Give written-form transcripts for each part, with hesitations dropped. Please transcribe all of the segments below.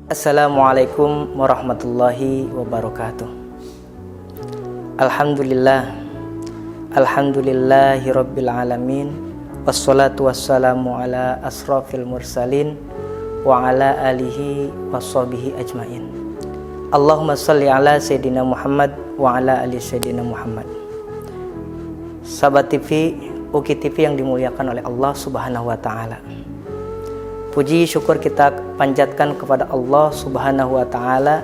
Assalamualaikum warahmatullahi wabarakatuh. Alhamdulillahi rabbil alamin. Wassalatu wassalamu ala asrafil mursalin wa ala alihi washabihi ajmain. Allahumma salli ala Sayyidina Muhammad wa ala ali Sayyidina Muhammad. Sahabat TV, UKI TV yang dimuliakan oleh Allah Subhanahu wa Ta'ala, puji syukur kita panjatkan kepada Allah Subhanahu wa Ta'ala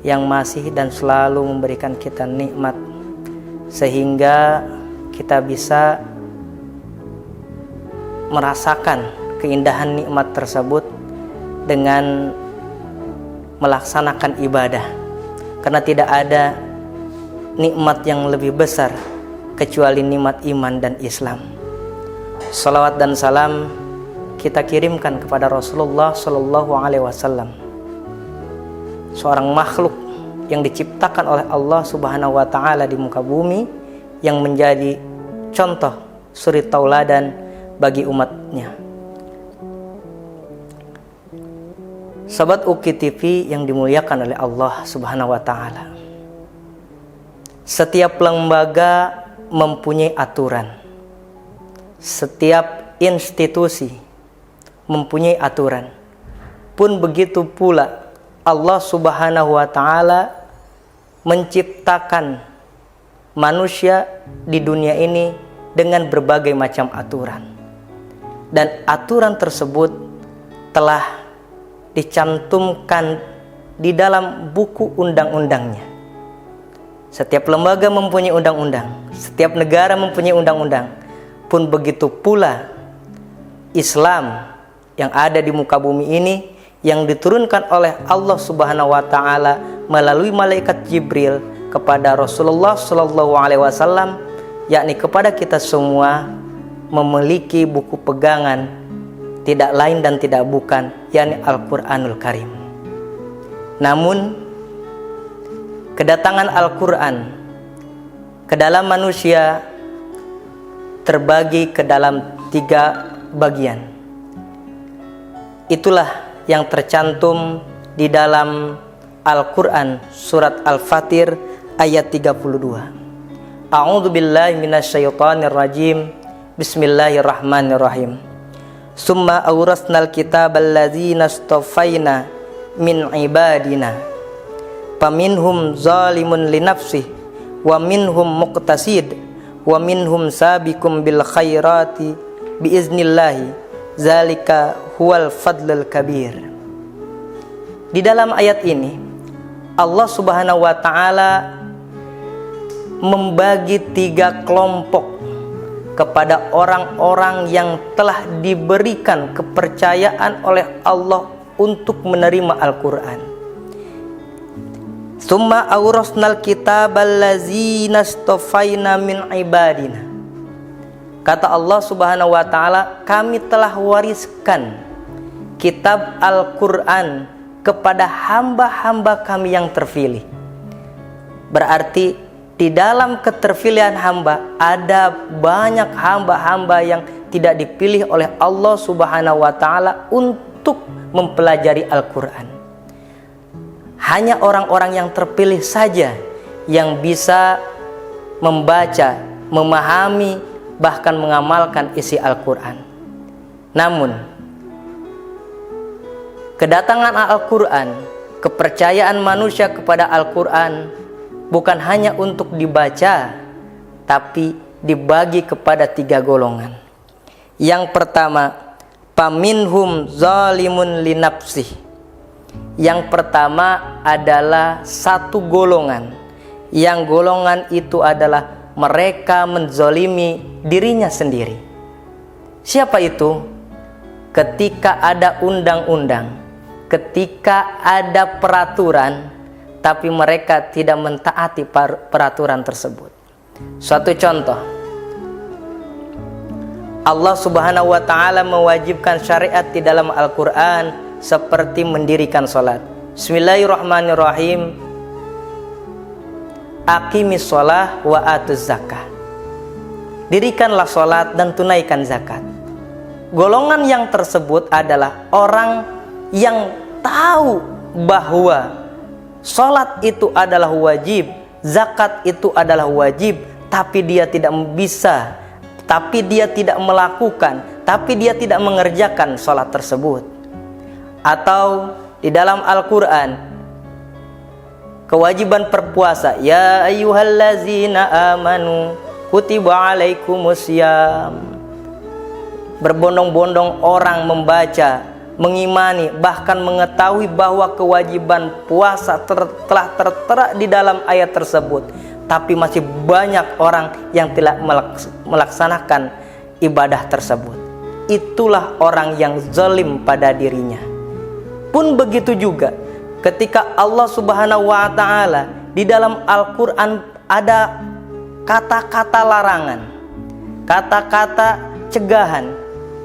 yang masih dan selalu memberikan kita nikmat sehingga kita bisa merasakan keindahan nikmat tersebut dengan melaksanakan ibadah, karena tidak ada nikmat yang lebih besar kecuali nikmat iman dan Islam. Salawat dan salam kita kirimkan kepada Rasulullah Shallallahu Alaihi Wasallam, seorang makhluk yang diciptakan oleh Allah Subhanahu Wa Taala di muka bumi, yang menjadi contoh suri tauladan bagi umatnya. Sahabat UKI TV yang dimuliakan oleh Allah Subhanahu Wa Taala, setiap lembaga mempunyai aturan, setiap institusi mempunyai aturan. Pun begitu pula Allah Subhanahu wa Ta'ala menciptakan manusia di dunia ini dengan berbagai macam aturan, dan aturan tersebut telah dicantumkan di dalam buku undang-undangnya. Setiap lembaga mempunyai undang-undang, setiap negara mempunyai undang-undang. Pun begitu pula Islam yang ada di muka bumi ini, yang diturunkan oleh Allah Subhanahu wa Ta'ala melalui malaikat Jibril kepada Rasulullah Shallallahu Alaihi Wasallam, yakni kepada kita semua, memiliki buku pegangan tidak lain dan tidak bukan, yakni Al-Quranul Karim. Namun kedatangan Al-Quran ke dalam manusia terbagi ke dalam 3 bagian. Itulah yang tercantum di dalam Al-Quran surat Al-Fatir ayat 32. A'udzu billahi minasyaitonir rajim. Bismillahirrahmanirrahim. Summa awrasnal kitabal ladzina istafaina min ibadina faminhum zalimun linafsihi wa minhum muqtasid wa minhum sabiqum bil khairati biiznillahi. Zalika huwal fadlul kabir. Di dalam ayat ini Allah Subhanahu wa Ta'ala membagi 3 kelompok kepada orang-orang yang telah diberikan kepercayaan oleh Allah untuk menerima Al-Quran. Summa awrasnal kitabal ladzina istafaina min ibadina. Kata Allah Subhanahu wa Ta'ala, kami telah wariskan kitab Al-Quran kepada hamba-hamba kami yang terpilih. Berarti di dalam keterpilihan hamba ada banyak hamba-hamba yang tidak dipilih oleh Allah Subhanahu wa Ta'ala untuk mempelajari Al-Quran. Hanya orang-orang yang terpilih saja yang bisa membaca, memahami, bahkan mengamalkan isi Al-Quran. Namun kedatangan Al-Quran, kepercayaan manusia kepada Al-Quran bukan hanya untuk dibaca, tapi dibagi kepada 3 golongan. Yang pertama, faminhum zalimun linafsihi. Yang pertama adalah satu golongan, yang golongan itu adalah mereka menzalimi dirinya sendiri. Siapa itu? Ketika ada undang-undang, ketika ada peraturan, tapi mereka tidak mentaati peraturan tersebut. Suatu contoh, Allah Subhanahu wa Ta'ala mewajibkan syariat di dalam Al-Quran seperti mendirikan sholat. Bismillahirrahmanirrahim. Aqimis sholah wa atuz zakah. Dirikanlah sholat dan tunaikan zakat. Golongan yang tersebut adalah orang yang tahu bahwa sholat itu adalah wajib, zakat itu adalah wajib, tapi dia tidak bisa, tapi dia tidak melakukan, tapi dia tidak mengerjakan sholat tersebut. Atau di dalam Al-Quran, kewajiban berpuasa, ya ayyuhallazina amanu kutiba alaikumusiyam. Berbondong-bondong orang membaca, mengimani, bahkan mengetahui bahwa kewajiban puasa telah tertera di dalam ayat tersebut, tapi masih banyak orang yang tidak melaksanakan ibadah tersebut. Itulah orang yang zalim pada dirinya. Pun begitu juga ketika Allah Subhanahu wa ta'ala di dalam Al-Quran ada kata-kata larangan, kata-kata cegahan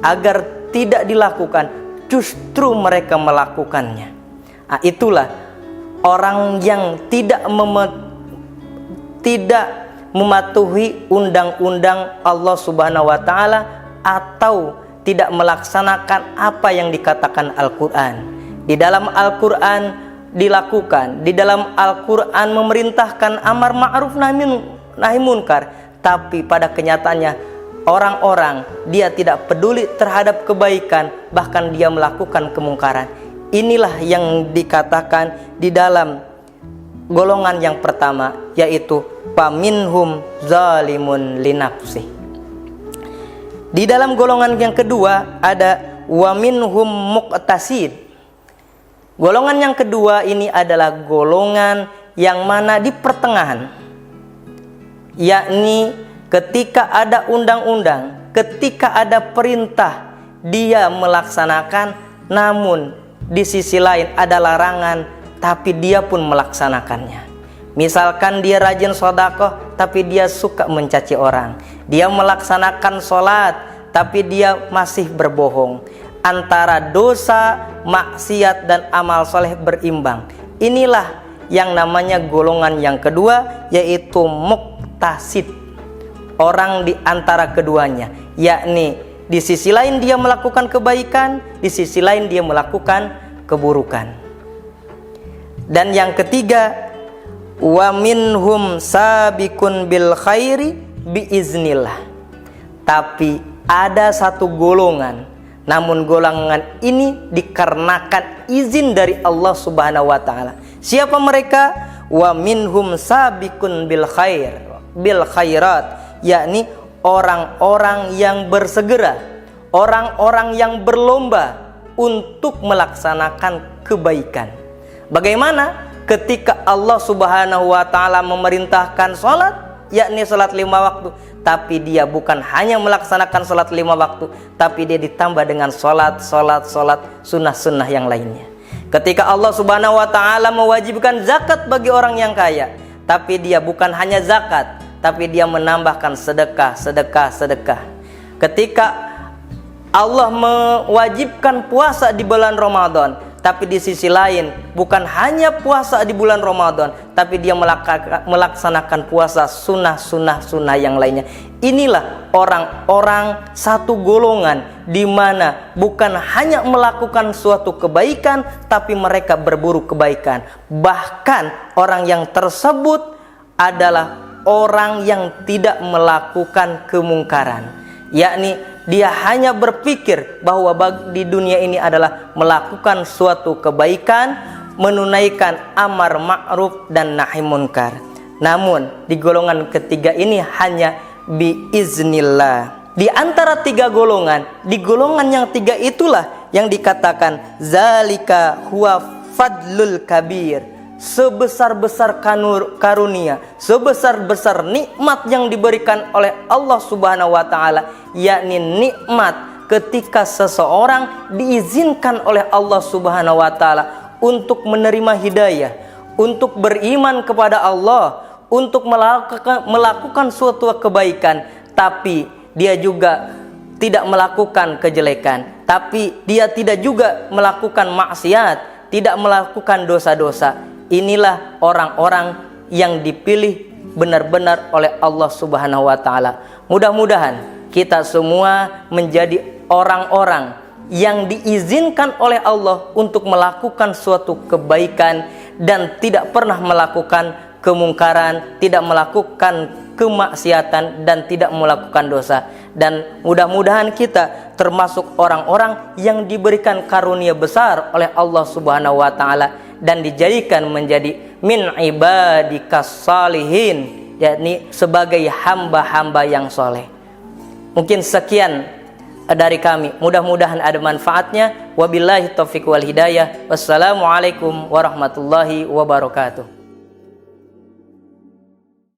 agar tidak dilakukan, justru mereka melakukannya. Nah, itulah orang yang tidak mematuhi undang-undang Allah Subhanahu wa ta'ala atau tidak melaksanakan apa yang dikatakan Al-Quran. Di dalam Al-Quran dilakukan, di dalam Al-Quran memerintahkan amar ma'ruf nahi munkar, tapi pada kenyataannya orang-orang dia tidak peduli terhadap kebaikan, bahkan dia melakukan kemungkaran. Inilah yang dikatakan di dalam golongan yang pertama, yaitu faminhum zalimun linafsi. Di dalam golongan yang kedua ada waminhum muqtasid. Golongan yang kedua ini adalah golongan yang mana di pertengahan, yakni ketika ada undang-undang, ketika ada perintah, dia melaksanakan, namun di sisi lain ada larangan, tapi dia pun melaksanakannya. Misalkan dia rajin sedekah, tapi dia suka mencaci orang. Dia melaksanakan sholat, tapi dia masih berbohong. Antara dosa, maksiat, dan amal soleh berimbang. Inilah yang namanya golongan yang kedua, yaitu muqtasid. Orang di antara keduanya, yakni di sisi lain dia melakukan kebaikan, di sisi lain dia melakukan keburukan. Dan yang ketiga, wa minhum sabiqun bil khairi biiznillah. Tapi ada satu golongan, namun golongan ini dikarenakan izin dari Allah Subhanahu wa ta'ala. Siapa mereka? Wa minhum sabiqun bil khairat, yakni orang-orang yang bersegera, orang-orang yang berlomba untuk melaksanakan kebaikan. Bagaimana ketika Allah Subhanahu wa ta'ala memerintahkan sholat, yakni sholat 5 waktu, tapi dia bukan hanya melaksanakan sholat 5 waktu, tapi dia ditambah dengan sholat sunnah-sunnah yang lainnya. Ketika Allah Subhanahu wa ta'ala mewajibkan zakat bagi orang yang kaya, tapi dia bukan hanya zakat, tapi dia menambahkan sedekah. Ketika Allah mewajibkan puasa di bulan Ramadan, tapi di sisi lain bukan hanya puasa di bulan Ramadan, tapi dia melaksanakan puasa sunnah yang lainnya. Inilah orang-orang satu golongan di mana bukan hanya melakukan suatu kebaikan, tapi mereka berburu kebaikan. Bahkan orang yang tersebut adalah orang yang tidak melakukan kemungkaran, yakni dia hanya berpikir bahwa di dunia ini adalah melakukan suatu kebaikan, menunaikan amar ma'ruf dan nahi munkar. Namun di golongan ketiga ini hanya biiznillah. Di antara tiga golongan, di golongan yang tiga itulah yang dikatakan zalika huwa fadlul kabir. Sebesar-besar karunia, sebesar-besar nikmat yang diberikan oleh Allah Subhanahu wa ta'ala, yakni nikmat ketika seseorang diizinkan oleh Allah Subhanahu wa ta'ala untuk menerima hidayah, untuk beriman kepada Allah, untuk melakukan suatu kebaikan, tapi dia juga tidak melakukan kejelekan, tapi dia tidak juga melakukan maksiat, tidak melakukan dosa-dosa. Inilah orang-orang yang dipilih benar-benar oleh Allah Subhanahu wa ta'ala. Mudah-mudahan kita semua menjadi orang-orang yang diizinkan oleh Allah untuk melakukan suatu kebaikan dan tidak pernah melakukan kemungkaran, tidak melakukan kemaksiatan dan tidak melakukan dosa. Dan mudah-mudahan kita termasuk orang-orang yang diberikan karunia besar oleh Allah Subhanahu wa taala dan dijadikan menjadi min ibadikas salihin, yakni sebagai hamba-hamba yang soleh. Mungkin sekian dari kami, mudah-mudahan ada manfaatnya. Wabillahi taufiq wal hidayah. Wassalamualaikum warahmatullahi wabarakatuh.